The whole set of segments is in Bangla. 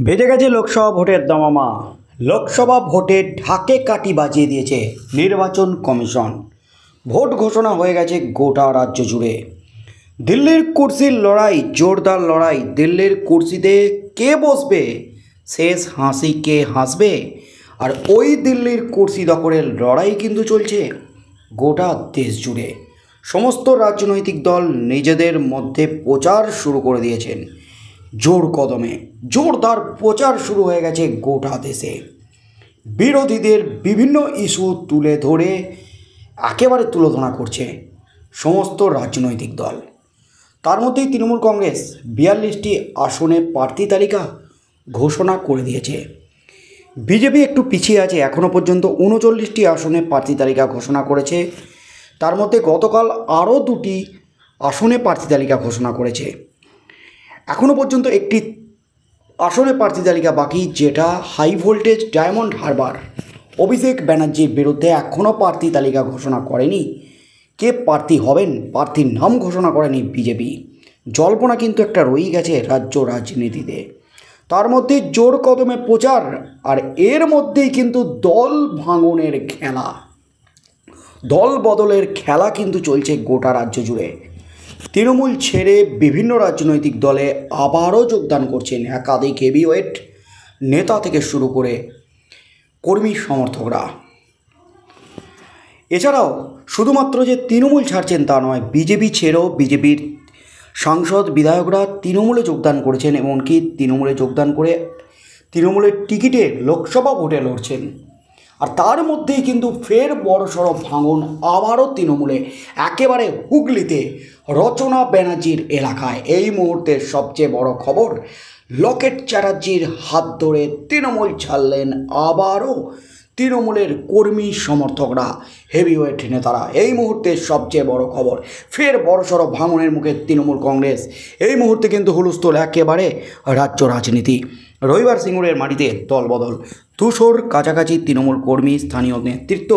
বেজে গেছে লোকসভা ভোটের দামামা। লোকসভা ভোটে ঢাকে কাঠি বাজিয়ে দিয়েছে নির্বাচন কমিশন। ভোট ঘোষণা হয়ে গেছে গোটা রাজ্য জুড়ে। দিল্লির কুর্সির লড়াই, জোরদার লড়াই। দিল্লির কুর্সিতে কে বসবে, শেষ হাসি কে হাসবে, আর ওই দিল্লির কুর্সি দখলের লড়াই কিন্তু চলছে গোটা দেশ জুড়ে। সমস্ত রাজনৈতিক দল নিজেদের মধ্যে প্রচার শুরু করে দিয়েছেন জোর কদমে। জোরদার প্রচার শুরু হয়ে গেছে গোটা দেশে। বিরোধীদের বিভিন্ন ইস্যু তুলে ধরে একেবারে তুলোধনা করছে সমস্ত রাজনৈতিক দল। তার মধ্যেই তৃণমূল কংগ্রেস 42টি আসনে প্রার্থী তালিকা ঘোষণা করে দিয়েছে। বিজেপি একটু পিছিয়ে আছে, এখনও পর্যন্ত 39টি আসনে প্রার্থী তালিকা ঘোষণা করেছে। তার মধ্যে গতকাল আরও 2টি আসনে প্রার্থী তালিকা ঘোষণা করেছে। এখনও পর্যন্ত একটি আসনে প্রার্থী তালিকা বাকি, যেটা হাই ভোল্টেজ ডায়মন্ড হারবার। অভিষেক ব্যানার্জির বিরুদ্ধে এখনও প্রার্থী তালিকা ঘোষণা করেনি। কে প্রার্থী হবেন, প্রার্থীর নাম ঘোষণা করেনি বিজেপি। জল্পনা কিন্তু একটা রয়েই গেছে রাজ্য রাজনীতিতে। তার মধ্যে জোর কদমে প্রচার, আর এর মধ্যেই কিন্তু দল ভাঙনের খেলা, দল বদলের খেলা কিন্তু চলছে গোটা রাজ্য জুড়ে। তৃণমূল ছেড়ে বিভিন্ন রাজনৈতিক দলে আবারও যোগদান করছেন একাধিক হেভিওয়েট নেতা থেকে শুরু করে কর্মী সমর্থকরা। এছাড়াও শুধুমাত্র যে তৃণমূল ছাড়ছেন তা নয়, বিজেপি ছেড়েও বিজেপির সাংসদ বিধায়করা তৃণমূলে যোগদান করেছেন, এমনকি তৃণমূলে যোগদান করে তৃণমূলের টিকিটে লোকসভা ভোটে লড়ছেন। আর তার মধ্যেই কিন্তু ফের বড়সড় ভাঙন আবারও তৃণমূলে, একেবারে হুগলিতে রচনা ব্যানার্জির এলাকায়। এই মুহূর্তের সবচেয়ে বড় খবর, লকেট চ্যাটার্জির হাত ধরে তৃণমূল ছাড়লেন আবারও তৃণমূলের কর্মী সমর্থকরা, হেভিওয়েট নেতারা। এই মুহূর্তের সবচেয়ে বড় খবর, ফের বড়সড় ভাঙনের মুখে তৃণমূল কংগ্রেস। এই মুহূর্তে কিন্তু হুলস্থুল একেবারে রাজ্য রাজনীতি। রবিবার সিঙ্গুরের মাটিতে দলবদল, 200-র কাছাকাছি তৃণমূল কর্মী স্থানীয় নেতৃত্ব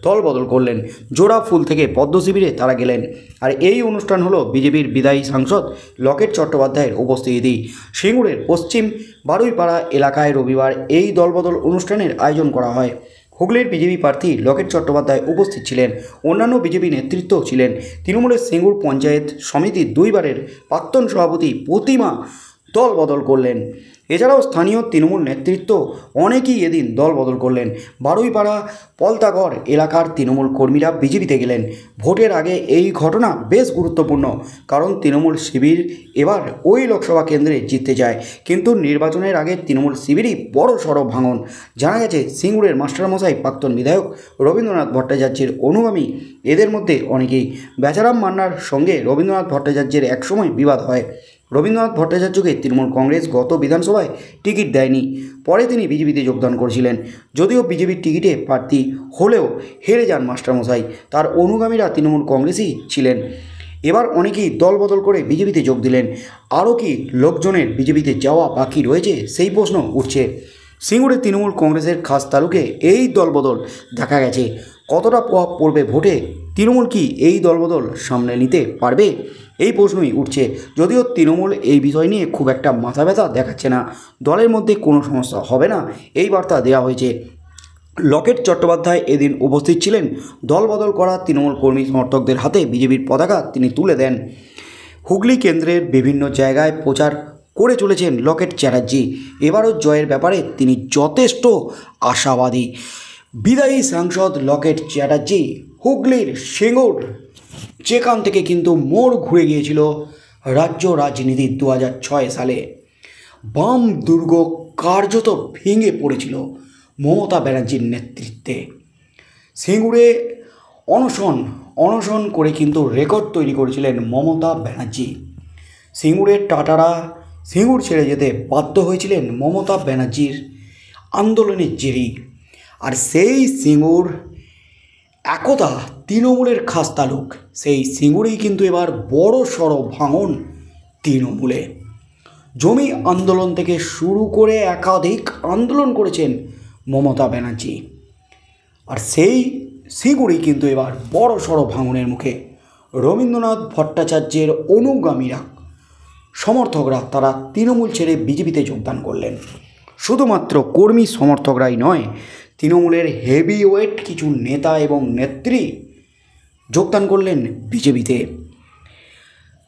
দলবদল করলেন। জোড়া ফুল থেকে পদ্ম শিবিরে তারা গেলেন। আর এই অনুষ্ঠান হলো বিজেপির বিদায়ী সাংসদ লকেট চট্টোপাধ্যায়ের উপস্থিতি। সিঙ্গুরের পশ্চিম বারুইপাড়া এলাকায় রবিবার এই দলবদল অনুষ্ঠানের আয়োজন করা হয়। হুগলির বিজেপি প্রার্থী লকেট চট্টোপাধ্যায় উপস্থিত ছিলেন, অন্যান্য বিজেপি নেতৃত্বও ছিলেন। তৃণমূলের সিঙ্গুর পঞ্চায়েত সমিতির 2 বারের প্রাক্তন সভাপতি প্রতিমা দল বদল করলেন। এছাড়াও স্থানীয় তৃণমূল নেতৃত্ব অনেকেই এদিন দল বদল করলেন। বারুইপাড়া পলতাগড় এলাকার তৃণমূল কর্মীরা বিজেপিতে গেলেন। ভোটের আগে এই ঘটনা বেশ গুরুত্বপূর্ণ, কারণ তৃণমূল শিবির এবার ওই লোকসভা কেন্দ্রে জিততে চায়, কিন্তু নির্বাচনের আগে তৃণমূল শিবিরই বড় সড়ো ভাঙন। জানা গেছে সিঙ্গুরের মাস্টারমশাই প্রাক্তন বিধায়ক রবীন্দ্রনাথ ভট্টাচার্যের অনুগামী। এদের মধ্যে অনেকেই। বেচারাম মান্নার সঙ্গে রবীন্দ্রনাথ ভট্টাচার্যের একসময় বিবাদ হয়। রবীন্দ্রনাথ ভট্টাচার্যকে তৃণমূল কংগ্রেস গত বিধানসভায় টিকিট দেয়নি, পরে তিনি বিজেপিতে যোগদান করেছিলেন। যদিও বিজেপির টিকিটে প্রার্থী হলেও হেরে যান মাস্টারমশাই, তার অনুগামীরা তৃণমূল কংগ্রেসই ছিলেন। এবার অনেকেই দল বদল করে বিজেপিতে যোগ দিলেন। আরও কি লোকজনের বিজেপিতে যাওয়া বাকি রয়েছে, সেই প্রশ্ন উঠছে। সিঙ্গুরে তৃণমূল কংগ্রেসের খাস তালুকে এই দলবদল দেখা গেছে। কতটা প্রভাব পড়বে ভোটে, তৃণমূল কি এই দলবদল সামলে নিতে পারবে, এই প্রশ্নই উঠছে। যদিও তৃণমূল এই বিষয় নিয়ে খুব একটা মাথা ব্যথা দেখাচ্ছে না, দলের মধ্যে কোনো সমস্যা হবে না এই বার্তা দেওয়া হয়েছে। লকেট চট্টোপাধ্যায় এদিন উপস্থিত ছিলেন। দল বদল করা তৃণমূল কর্মী সমর্থকদের হাতে বিজেপির পতাকা তিনি তুলে দেন। হুগলি কেন্দ্রের বিভিন্ন জায়গায় প্রচার করে চলেছেন লকেট চ্যাটার্জি। এবারও জয়ের ব্যাপারে তিনি যথেষ্ট আশাবাদী। বিদায়ী সাংসদ লকেট চ্যাটার্জি হুগলির সিঙ্গুর, যেখান থেকে কিন্তু মোড় ঘুরে গিয়েছিল রাজ্য রাজনীতি 2006 সালে। বাম দুর্গ কার্যত ভেঙে পড়েছিল মমতা ব্যানার্জির নেতৃত্বে। সিঙ্গুরে অনশন করে কিন্তু রেকর্ড তৈরি করেছিলেন মমতা ব্যানার্জি। সিঙ্গুরের টাটারা সিঙ্গুর ছেড়ে যেতে বাধ্য হয়েছিলেন মমতা ব্যানার্জির আন্দোলনের জেরেই। আর সেই সিঙ্গুর একদা তৃণমূলের খাস তালুক, সেই সিঙ্গুরেই কিন্তু এবার বড় সড়ো ভাঙন তৃণমূলে। জমি আন্দোলন থেকে শুরু করে একাধিক আন্দোলন করেছেন মমতা ব্যানার্জি, আর সেই সিঙ্গুরেই কিন্তু এবার বড় সড়ো ভাঙনের মুখে। রবীন্দ্রনাথ ভট্টাচার্যের অনুগামীরা, সমর্থকরা, তারা তৃণমূল ছেড়ে বিজেপিতে যোগদান করলেন। শুধুমাত্র কর্মী সমর্থকরাই নয়, তৃণমূলের হেভিওয়েট কিছু নেতা এবং নেত্রী যোগদান করলেন বিজেপিতে।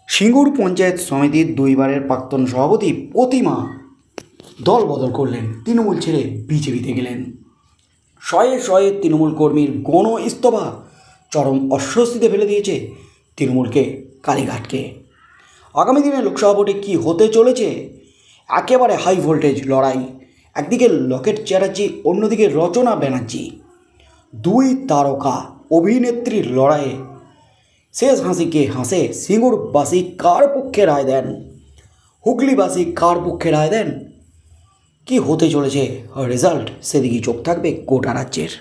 সিঙ্গুর পঞ্চায়েত সমিতির দুইবারের প্রাক্তন সভাপতি প্রতিমা দল বদল করলেন, তৃণমূল ছেড়ে বিজেপিতে গেলেন। শয়ে শয়ে তৃণমূল কর্মীর গণ ইস্তফা চরম অস্বস্তিতে ফেলে দিয়েছে তৃণমূলকে, কালীঘাটকে। আগামী দিনে লোকসভা ভোটে কী হতে চলেছে, একেবারে হাই ভোল্টেজ লড়াই। একদিকে লকেট চ্যাটার্জি, অন্যদিকে রচনা ব্যানার্জি, দুই তারকা অভিনেত্রীর লড়াইয়ে শেষ হাসি কে হাসে। সিঙ্গুরবাসী কার পক্ষে রায় দেন, হুগলিবাসী কার পক্ষে রায় দেন, কি হতে চলেছে রেজাল্ট, সেদিকেই চোখ থাকবে গোটা রাজ্যের।